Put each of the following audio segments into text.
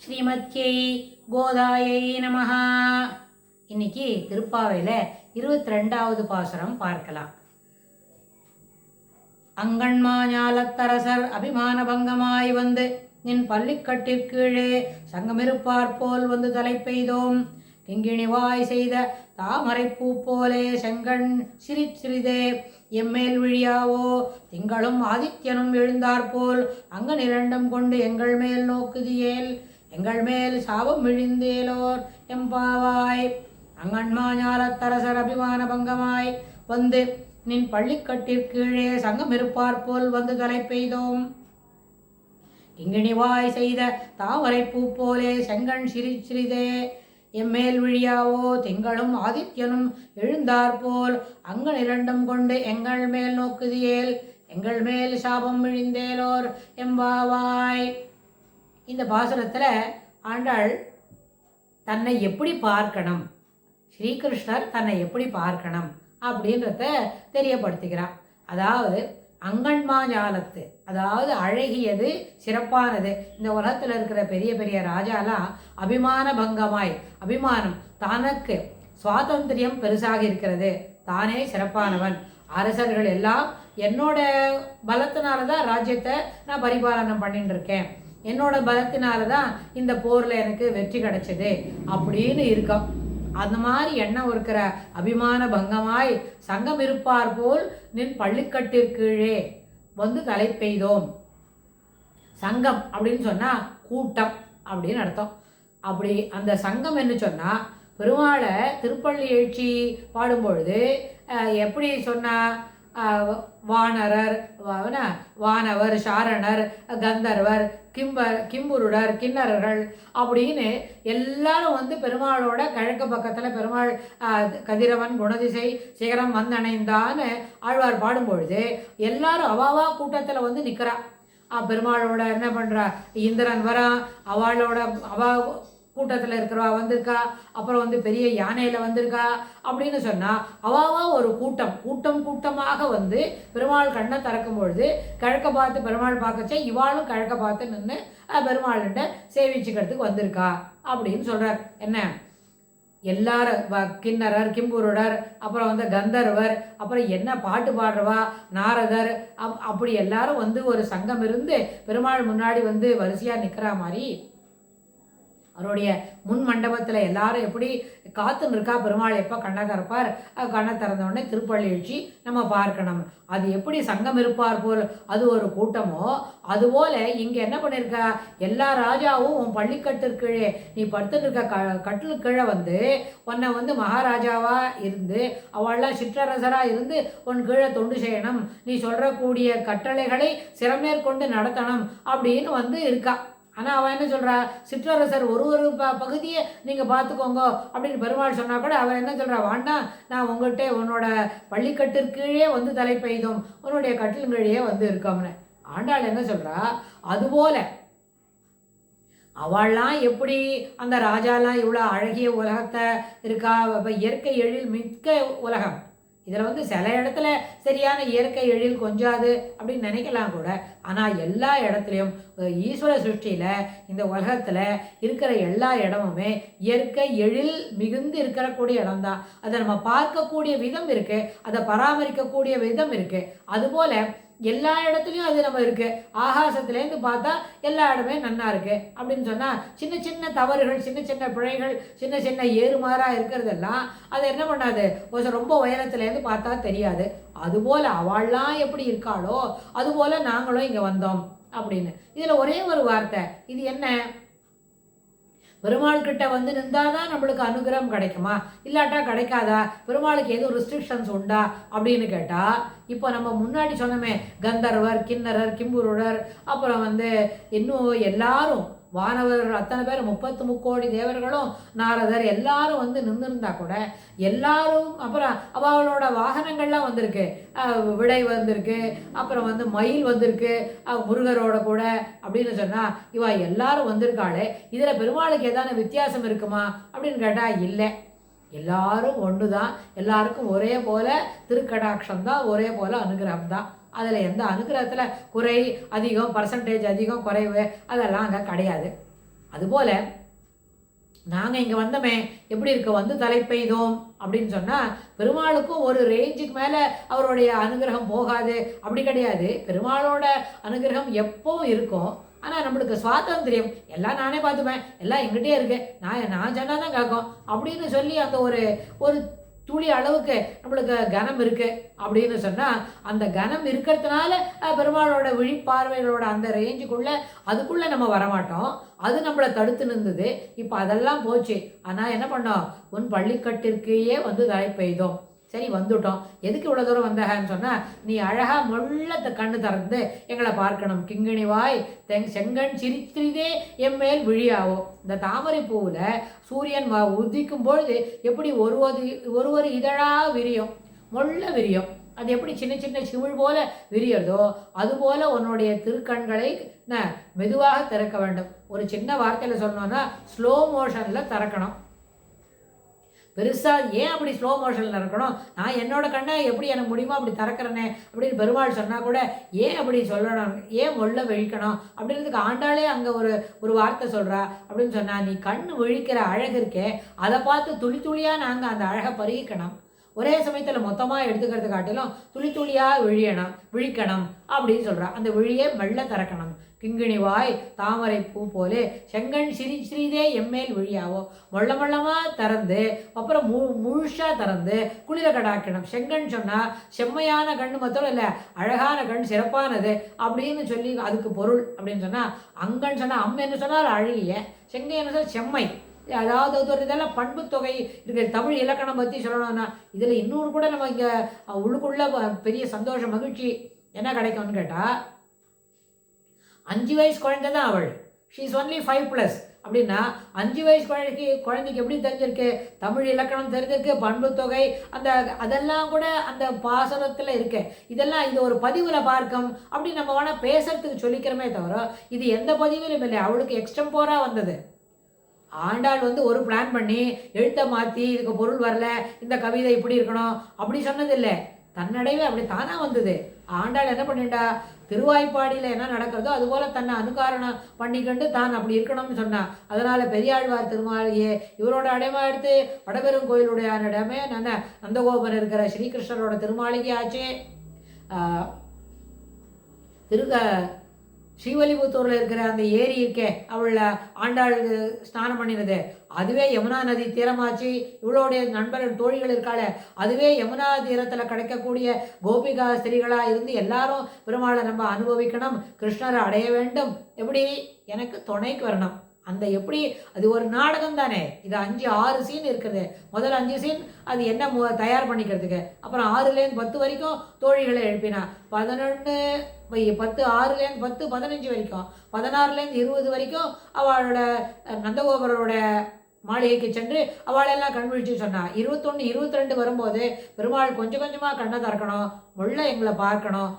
ஸ்ரீமத்யை கோதாயை நமஹ. இன்னைக்கு திருப்பாவையில் 22வது பாசுரம் பார்க்கலாம். அங்கண்மாஞாலத்தரசர் அபிமான பங்கமாய் வந்து நின் பள்ளிக்கட்டிற்கீழே சங்கமிருப்பார் போல் வந்து தலை பெய்தோம். கிங்கிணிவாய் செய்த தாமரை பூ போலே செங்கண் சிறிதே எம்மேல் விழியாவோ. திங்களும் ஆதித்யனும் எழுந்தாற்போல் அங்க நிரண்டும் கொண்டு எங்கள் மேல் நோக்குதியேல். எங்கள் மேல் சாபம் விழிந்தேலோர் எம்பாவாய். அங்கண்மாஞாலத்தரசர் அபிமான பங்கமாய் வந்து நின் பள்ளிக்கட்டிற்கீழே சங்கமிருப்பார் போல் வந்து தலை பெய்தோம். கிங்கிணிவாய் செய்த தாமரை பூ போலே செங்கண் சிறிதே எம்மேல் விழியாவோ. திங்களும் ஆதித்யனும் எழுந்தாற்போல் அங்க நிரண்டும் கொண்டு எங்கள் மேல் நோக்குதியேல். எங்கள் மேல் சாபம் விழிந்தேலோர் எம்பாவாய். இந்த பாசுரத்தில் ஆண்டாள் தன்னை எப்படி பார்க்கணும், ஸ்ரீகிருஷ்ணர் தன்னை எப்படி பார்க்கணும் அப்படின்றத தெரியப்படுத்துகிறார். அதாவது அங்கண்மாஞாலத்து, அதாவது அழகியது, சிறப்பானது. இந்த உலகத்தில் இருக்கிற பெரிய பெரிய ராஜாலாம் அபிமான பங்கமாய், அபிமானம், தனக்கு சுவாதந்திரியம் பெருசாக இருக்கிறது, தானே சிறப்பானவன், அரசர்கள் எல்லாம் என்னோட பலத்தினால தான் ராஜ்யத்தை நான் பரிபாலனம் பண்ணிட்டு இருக்கேன், என்னோட பலத்தினால தான் இந்த போரில் எனக்கு வெற்றி கிடைச்சது அப்படின்னு இருக்கும். அந்த மாதிரி எண்ணம் இருக்கிற அபிமான பங்கமாய் சங்கம் இருப்பார் போல் நின் பள்ளிக்கட்டிற்கீழே வந்து தலை பெய்தோம். சங்கம் அப்படின்னு சொன்னால் கூட்டம் அப்படின்னு அர்த்தம். அப்படி அந்த சங்கம் என்று சொன்னால் பெருமாளை திருப்பள்ளி எழுச்சி பாடும்பொழுது எப்படி சொன்னால் வானரர், வானவர், சாரணர், கந்தர்வர், கிம்புருடர், கிண்ணறர்கள் அப்படின்னு எல்லாரும் வந்து பெருமாளோட கிழக்கு பக்கத்தில் பெருமாள் கதிரவன் குணதிசை சிகரம் வந்தணைந்தான்னு ஆழ்வார் பாடும்பொழுது எல்லாரும் அவாவா கூட்டத்தில் வந்து நிற்கிறா. பெருமாளோட என்ன பண்ணுறா, இந்திரன் வரான், அவளோட கூட்டத்தில் இருக்கிறவா வந்திருக்கா, அப்புறம் வந்து பெரிய யானையில் வந்திருக்கா அப்படின்னு சொன்னால் அவாவா ஒரு கூட்டமாக வந்து பெருமாள் கண்ணை திறக்கும் பொழுது கிழக்க பார்த்து பெருமாள் பார்க்கச்சே இவாளும் கிழக்க பார்த்து நின்று பெருமாள்கிட்ட சேவிச்சுக்கிறதுக்கு வந்திருக்கா அப்படின்னு சொல்கிறார். என்ன எல்லாரும் கிண்ணறர், கிம்புருடர், அப்புறம் வந்து கந்தர்வர், அப்புறம் என்ன பாட்டு பாடுறவா நாரதர், அப்படி எல்லாரும் வந்து ஒரு சங்கம் இருந்து பெருமாள் முன்னாடி வந்து வரிசையாக நிற்கிற மாதிரி அவருடைய முன் மண்டபத்தில் எல்லாரும் எப்படி காத்துன்னு இருக்கா, பெருமாள் எப்போ கண்ணை திறப்பார், கண்ணை திறந்தவுடனே திருப்பள்ளி எழுச்சி நம்ம பார்க்கணும். அது எப்படி சங்கம் இருப்பார் போல் அது ஒரு கூட்டமோ அதுபோல் இங்கே என்ன பண்ணியிருக்கா, எல்லா ராஜாவும் உன் பள்ளிக்கட்டிற்கீழே நீ படுத்துட்டு இருக்க கட்டிலுக்கு கீழே வந்து உன்னை வந்து மகாராஜாவாக இருந்து அவள்லாம் சிற்றரசராக இருந்து உன் கீழே தொண்டு செய்யணும், நீ சொல்கிறக்கூடிய கட்டளைகளை சிறமேற்கொண்டு நடத்தணும் அப்படின்னு வந்து இருக்கா. ஆனால் அவன் என்ன சொல்கிறா, சிற்றரசர் ஒரு பகுதியை நீங்கள் பார்த்துக்கோங்க அப்படின்னு பெருமாள் சொன்னால் கூட அவன் என்ன சொல்கிறா, வாண்டா நான் உங்கள்கிட்ட உன்னோட பள்ளிக்கட்டிற்கீழே வந்து தலை பெய்தோம், உன்னுடைய கட்டிலுங்கீழே வந்து இருக்கோம்னு. ஆண்டாள் என்ன சொல்கிறா, அதுபோல அவள்லாம் எப்படி அந்த ராஜாலாம் இவ்வளோ அழகிய உலகத்தை இருக்கா, இப்போ இயற்கை எழில் மிக்க உலகம், இதில் வந்து சில இடத்துல சரியான இயற்கை எழில் கொஞ்சாது அப்படின்னு நினைக்கலாம் கூட, ஆனால் எல்லா இடத்துலையும் ஈஸ்வர சிருஷ்டியில் இந்த உலகத்தில் இருக்கிற எல்லா இடமுமே இயற்கை எழில் மிகுந்து இருக்கக்கூடிய இடம்தான். அதை நம்ம பார்க்கக்கூடிய விதம் இருக்குது, அதை பராமரிக்கக்கூடிய விதம் இருக்குது. அதுபோல் எல்லா இடத்துலையும் அது நம்ம இருக்குது. ஆகாசத்துலேருந்து பார்த்தா எல்லா இடமே நன்னா இருக்குது அப்படின்னு சொன்னால் சின்ன சின்ன தவறுகள், சின்ன சின்ன பிழைகள், சின்ன சின்ன ஏறுமாறாக இருக்கிறதெல்லாம் அதை என்ன பண்ணாது, ரொம்ப உயரத்துலேருந்து பார்த்தா தெரியாது. அதுபோல் அவள்லாம் எப்படி இருக்காளோ அதுபோல் நாங்களும் இங்கே வந்தோம் அப்படின்னு. இதில் ஒரே ஒரு வார்த்தை, இது என்ன, பெருமாள் கிட்ட வந்து நின்றாதான் நம்மளுக்கு அனுகிரகம் கிடைக்குமா, இல்லாட்டா கிடைக்காதா, பெருமாளுக்கு எதுவும் ரெஸ்ட்ரிக்ஷன்ஸ் உண்டா அப்படின்னு கேட்டால், இப்போ நம்ம முன்னாடி சொன்னோமே கந்தர்வர், கிண்ணறர், கிம்புருடர், அப்புறம் வந்து இன்னும் எல்லாரும் வானவர் அத்தனை பேர் 33 கோடி தேவர்களும் நாரதர் எல்லாரும் வந்து நின்றுருந்தா கூட எல்லாரும், அப்புறம் அவளோட வாகனங்கள்லாம் வந்திருக்கு, விடை வந்திருக்கு, அப்புறம் வந்து மயில் வந்திருக்கு முருகரோட கூட அப்படின்னு சொன்னால் இவா எல்லாரும் வந்திருக்காளே, இதில் பெருமாளுக்கு ஏதான வித்தியாசம் இருக்குமா அப்படின்னு கேட்டால் இல்லை, எல்லாரும் ஒன்று தான், எல்லாருக்கும் ஒரே போல் திருக்கடாட்சம் தான், ஒரே போல் அனுகிரகம் தான். அதில் எந்த அனுகிரகத்தில் குறை அதிகம், பர்சன்டேஜ் அதிகம் குறைவு அதெல்லாம் அங்கே கிடையாது. அதுபோல் நாங்கள் இங்கே வந்தோமே எப்படி இருக்க வந்து தலை பெய்தோம் அப்படின்னு சொன்னால் பெருமாளுக்கும் ஒரு ரேஞ்சுக்கு மேலே அவருடைய அனுகிரகம் போகாது, அப்படி கிடையாது. பெருமாளோட அனுகிரகம் எப்பவும் இருக்கும். ஆனால் நம்மளுக்கு சுவாதந்திரியம், எல்லாம் நானே பார்த்துப்பேன், எல்லாம் எங்கிட்டே இருக்கு, நான் சொன்னால் தான் கேட்கும் அப்படின்னு சொல்லி அந்த ஒரு துளி அளவுக்கு நம்மளுக்கு கனம் இருக்குது அப்படின்னு சொன்னால், அந்த கனம் இருக்கிறதுனால பெருமாளோட விழிப்பார்வைகளோட அந்த ரேஞ்சுக்குள்ளே அதுக்குள்ளே நம்ம வரமாட்டோம். அது நம்மளை தடுத்து நின்றுது. இப்போ அதெல்லாம் போச்சு. ஆனால் என்ன பண்ணோம், உன் பள்ளிக்கட்டிற்கேயே வந்து தலை பெய்தோம். சரி வந்துட்டோம், எதுக்கு இவ்வளோ தூரம் வந்தகன்னு சொன்னால், நீ அழகாக முள்ளத்தை கண்ணு திறந்து எங்களை பார்க்கணும். கிங்கிணிவாய் செங்கண் சிரித்திரிதே எம்மேல் விழியாவோ. இந்த தாமரை பூவில் சூரியன் உதிக்கும் பொழுது எப்படி ஒரு இதழாக விரியும், முள்ள விரியும். அது எப்படி சின்ன சின்ன சிமிழ் போல விரியறதோ அதுபோல் உன்னுடைய திருக்கண்களை மெதுவாக திறக்க வேண்டும். ஒரு சின்ன வார்த்தையில் சொல்லணும்னா ஸ்லோ மோஷனில் திறக்கணும். பெருசாக ஏன் அப்படி ஸ்லோ மோஷனில் இருக்கணும், நான் என்னோட கண்ணை எப்படி எனக்கு முடியுமோ அப்படி திறக்கிறேனே அப்படின்னு பெருமாள் சொன்னால் கூட ஏன் அப்படி சொல்லணும், ஏன் முள்ள விழிக்கணும் அப்படின்றதுக்கு ஆண்டாளே அங்கே ஒரு வார்த்தை சொல்கிறா. அப்படின்னு சொன்னால், நீ கண் விழிக்கிற அழகு இருக்கே அதை பார்த்து துளி துளியாக நாங்கள் அந்த அழகை பருகிக்கணும். ஒரே சமயத்தில் மொத்தமாக எடுத்துக்கிறது காட்டிலும் துளி துளியாக விழிக்கணும் அப்படின்னு சொல்கிறா. அந்த விழியை மெல்ல திறக்கணும். கிங்கிணிவாய் தாமரை பூ போலே செங்கண் சிறிதே எம்மேல் விழியாவோ. மொள்ளமாக திறந்து அப்புறம் முழுஷாக திறந்து குளிர கடாக்கணும். செங்கண் சொன்னால் செம்மையான கண் மாத்திரம் இல்லை, அழகான கண், சிறப்பானது அப்படின்னு சொல்லி அதுக்கு பொருள். அப்படின்னு சொன்னால் அங்கன்னு சொன்னால் என்ன சொன்னால் அழகிய, செங்கை என்ன சொன்னால் செம்மை. அதாவது ஒரு இதெல்லாம் பண்பு தொகை இருக்குது. தமிழ் இலக்கணம் பற்றி சொல்லணும்னா இதில் இன்னொரு கூட நம்ம இங்கே உள்ளுக்குள்ள பெரிய சந்தோஷம் மகிழ்ச்சி என்ன கிடைக்கும்னு கேட்டால், 5 வயசு குழந்தை தான் அவள், ஷீ இஸ் ஒன்லி 5+ அப்படின்னா 5 வயசு குழந்தைக்கு எப்படி தெரிஞ்சிருக்கு, தமிழ் இலக்கணம் தெரிஞ்சிருக்கு, பண்பு தொகை அதெல்லாம் கூட அந்த பாசனத்தில் இருக்கு. இது ஒரு பதிவில் பார்க்கும் அப்படி நம்ம வேணால் பேசுறதுக்கு சொல்லிக்கிறோமே தவிர இது எந்த பதிவிலும் இல்லை. அவளுக்கு எக்ஸ்டம்போராக வந்தது. ஆண்டாள் ஒரு பிளான் பண்ணி எழுத்தை மாற்றி இதுக்கு பொருள் வரல, இந்த கவிதை இப்படி இருக்கணும் அப்படி சொன்னதில்லை. தன்னடைவே அப்படி தானாக வந்தது. ஆண்டாள் என்ன பண்ணிட்டா, திருவாய்ப்பாடியில் என்ன நடக்கிறதோ அதுபோல் தன்னை அனுகாரணம் பண்ணிக்கொண்டு தான் அப்படி இருக்கணும்னு சொன்னான். அதனால் பெரியாழ்வார் திருமாளிகையே இவரோட அடைமா எடுத்து வடபெரும் கோயிலுடைய இடமே நந்தகோபன் இருக்கிற ஸ்ரீகிருஷ்ணரோட திருமாளிகை ஆச்சு. ஸ்ரீவல்லிபுத்தூரில் இருக்கிற அந்த ஏரி இருக்கே அவள் ஆண்டாள் ஸ்நானம் பண்ணினது, அதுவே யமுனா நதி தீரமாச்சு. இவளுடைய நண்பர்கள் தோழிகள் இருக்காளே, அதுவே யமுனா தீரத்தில் கிடைக்கக்கூடிய கோபிகா ஸ்திரீகளாக இருந்து எல்லாரும் பெருமாளை நம்ம அனுபவிக்கணும், கிருஷ்ணரை அடைய வேண்டும். எப்படி எனக்கு துணைக்கு வரணும். அந்த எப்படி அது ஒரு நாடகம் தானே. இது 5-6 சீன் இருக்குது. முதல்ல 5 சீன் அது என்ன தயார் பண்ணிக்கிறதுக்கு, அப்புறம் 6லேருந்து 10 வரைக்கும் தோழிகளை எழுப்பினா, 11 10 6லேருந்து 10 15 வரைக்கும், 16லேருந்து 20 வரைக்கும் அவளோட நந்தகோபரோட மாளிகைக்கு சென்று அவளெல்லாம் கண் விழிச்சு சொன்னா. 21 22 வரும்போது பெருமாள் கொஞ்சம் கொஞ்சமாக கண்ணை திறக்கணும், முள்ள எங்களை பார்க்கணும்.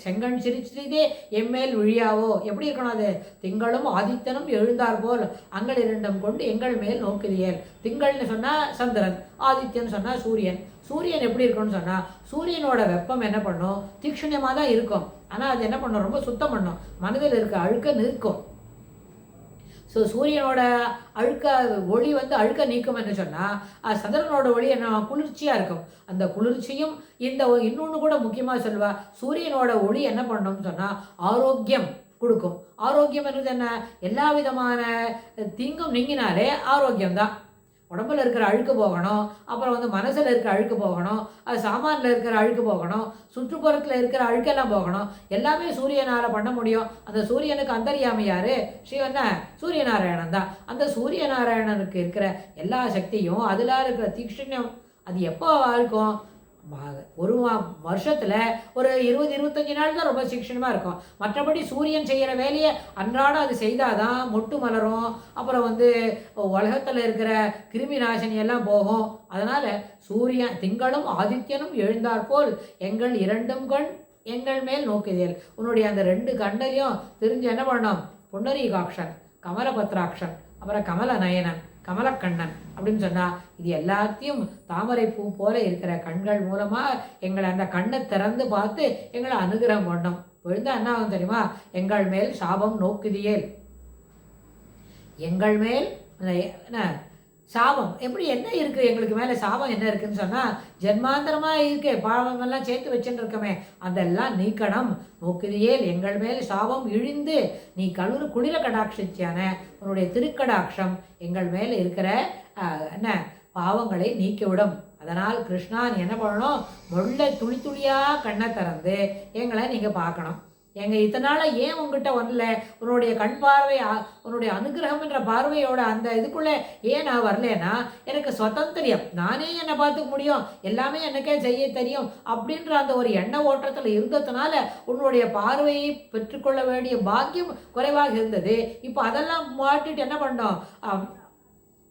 செங்கண் சிரிச்சிதே எம்மேல் விழியாவோ. எப்படி இருக்கணும் அது, திங்களும் ஆதித்தனும் எழுந்தார் போல் அங்கள் இரண்டும் கொண்டு எங்கள் மேல் நோக்குதியேல். திங்கள்னு சொன்னால் சந்திரன், ஆதித்யன் சொன்னால் சூரியன். சூரியன் எப்படி இருக்கும்னு சொன்னால் சூரியனோட வெப்பம் என்ன பண்ணும், தீக்ஷணியமாக தான் இருக்கும். ஆனால் அது என்ன பண்ணும், ரொம்ப சுத்தம் பண்ணும், மனதில் இருக்க அழுக்க நிற்கும். ஸோ சூரியனோட ஒளி அழுக்க நீக்கும் என்று சொன்னால் சந்திரனோட ஒளி என்ன குளிர்ச்சியாக இருக்கும். அந்த குளிர்ச்சியும் இன்னொன்று கூட முக்கியமாக சொல்லுவா, சூரியனோட ஒளி என்ன பண்ணணும்னு சொன்னால் ஆரோக்கியம் கொடுக்கும். ஆரோக்கியம் என்றது என்ன, எல்லா விதமான தீங்கும் நீங்கினாலே ஆரோக்கியம்தான். உடம்புல இருக்கிற அழுக்கு போகணும், அப்புறம் மனசில் இருக்கிற அழுக்கு போகணும், அது சாமானில் இருக்கிற அழுக்கு போகணும், சுற்றுப்புறத்தில் இருக்கிற அழுக்கெல்லாம் போகணும். எல்லாமே சூரியனால் பண்ண முடியும். அந்த சூரியனுக்கு அந்தர்யாமி யார், சூரியநாராயணன் தான். அந்த சூரியநாராயணனுக்கு இருக்கிற எல்லா சக்தியும் அதில் இருக்கிற தீக்ஷண்யம் அது எப்போ இருக்கும், ஒரு வருஷத்தில் ஒரு 20-25 நாள் தான் ரொம்ப தீக்ஷணமாக இருக்கும். மற்றபடி சூரியன் செய்கிற வேலையை அன்றாடம் அது செய்தால் தான் மொட்டு மலரும், அப்புறம் உலகத்தில் இருக்கிற கிருமி நாசினி எல்லாம் போகும். அதனால் சூரியன் திங்களும் ஆதித்யனும் எழுந்தாற்போல் எங்கள் 2 கண் எங்கள் மேல் நோக்குதல். உன்னுடைய அந்த 2 கண்ணையும் தெரிஞ்சு என்ன பண்ணோம், புண்டரீகாக்ஷன், கமலபத்ராக்ஷன், அப்புறம் கமலநயனன், கமலக்கண்ணன் அப்படின்னு சொன்னால் இது எல்லாத்தையும் தாமரை பூ போல இருக்கிற கண்கள் மூலமாக எங்களை அந்த கண்ணை திறந்து பார்த்து எங்களை அனுகிரகம் பண்ணோம். விழுந்தா என்ன ஆகும் தெரியுமா, எங்கள் மேல் சாபம் நோக்குதியேல். எங்கள் மேல் என்ன சாபம் எப்படி என்ன இருக்குது, எங்களுக்கு மேலே சாபம் என்ன இருக்குதுன்னு சொன்னால், ஜென்மாந்தரமாக இருக்கே பாவமெல்லாம் சேர்த்து வச்சுட்டு இருக்கமே அதெல்லாம் நீக்கணும். நோக்குதியேல் எங்கள் மேல் சாபம் இழிந்து நீ குளிர கடாட்சிச்சான உன்னுடைய திருக்கடாட்சம் எங்கள் மேலே இருக்கிற என்ன பாவங்களை நீக்கிவிடும். அதனால் கிருஷ்ணா நீ என்ன பண்ணணும், முள்ள துளி துளியாக கண்ணை திறந்து எங்களை நீங்கள் பார்க்கணும். எங்கள் இத்தனால ஏன் உங்ககிட்ட வரல, உன்னுடைய கண் பார்வை உன்னுடைய அனுகிரகம் என்ற பார்வையோட அந்த இதுக்குள்ளே ஏன் நான் வரலன்னா, எனக்கு சுதந்திரியம், நானே என்னை பார்த்துக்க முடியும், எல்லாமே எனக்கே செய்ய தெரியும் அப்படின்ற அந்த ஒரு எண்ண ஓட்டத்தில் இருந்ததுனால உன்னுடைய பார்வையை பெற்றுக்கொள்ள வேண்டிய பாக்கியம் குறைவாக இருந்தது. இப்போ அதெல்லாம் மாட்டிட்டு என்ன பண்ணோம்,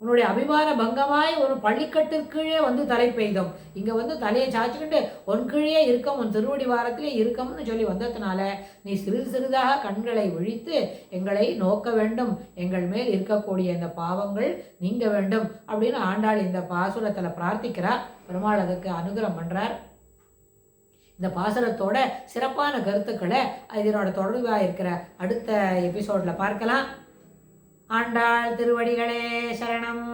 உன்னுடைய அபிமான பங்கமாய் ஒரு பள்ளிக்கட்டுக்கீழே வந்து தலை பெய்தோம். இங்கே வந்து தலையை சாய்ச்சிக்கிட்டு உன் கீழே இருக்கம், உன் திருவடி வாரத்திலே இருக்கம்னு சொல்லி வந்ததுனால நீ சிறிது சிறிதாக கண்களை விழித்து எங்களை நோக்க வேண்டும், எங்கள் மேல் இருக்கக்கூடிய இந்த பாவங்கள் நீங்க வேண்டும் அப்படின்னு ஆண்டாள் இந்த பாசுரத்தில் பிரார்த்திக்கிறார். பெருமாள் அதுக்கு அனுகிரகம் பண்ணுறார். இந்த பாசுரத்தோட சிறப்பான கருத்துக்களை இதனோட தொடர்பாக இருக்கிற அடுத்த எபிசோடில் பார்க்கலாம். ஆண்டாள் திருவடிகளே சரணம்.